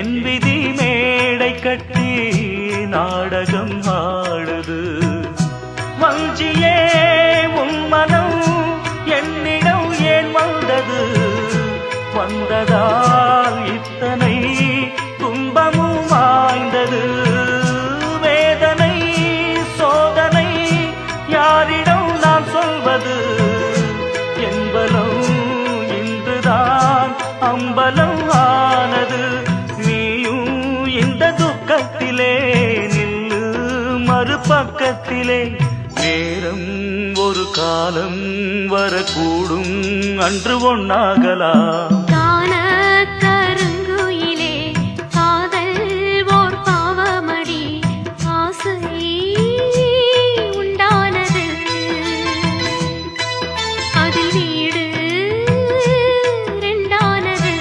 என் விதி மேடை கட்டி நாடகம் ஆடுது. வஞ்சியே உன் மனம் என்னிடம் ஏன் வந்தது? வந்ததால் இத்தனை துன்பமும் வாய்ந்தது. வேதனை சோதனை யாரிடம் நான் சொல்வது? என்பலம் இன்றுதான் அம்பலம் ஆனது. நீயும் இந்த துக்கத்திலே நில்லு மறுபக்கத்திலே. நேரம் ஒரு காலம் வரக்கூடும், அன்று ஒன்னாகலாம். கருங்குயிலே காதல் ஓர் பாவமடி, ஆசை உண்டானது அதில் வீடு ரெண்டானது.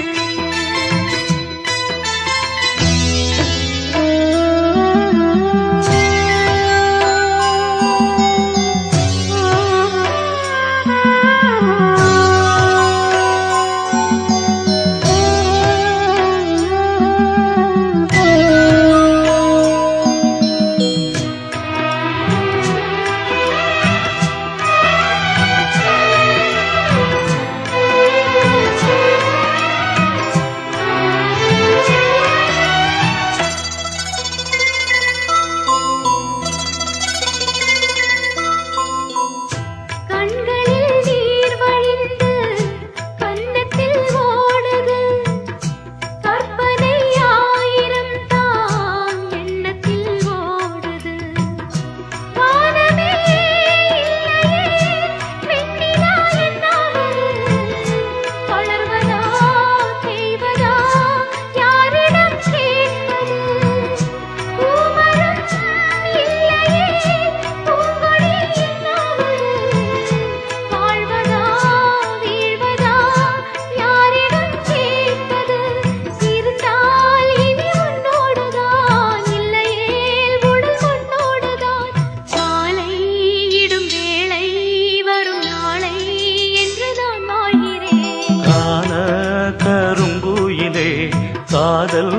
காதல்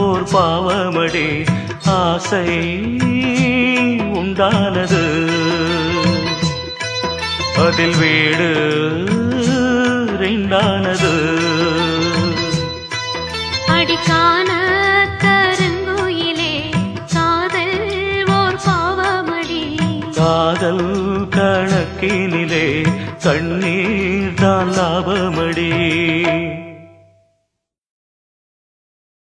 ஓர் பாவமடி, ஆசை உண்டானது அதில் வீடு ரெண்டானது. அடிக்கான கருங்குயிலே காதல் ஓர் பாவமடி, காதல் கணக்கினிலே கண்ணீர் தான் லாபமடி.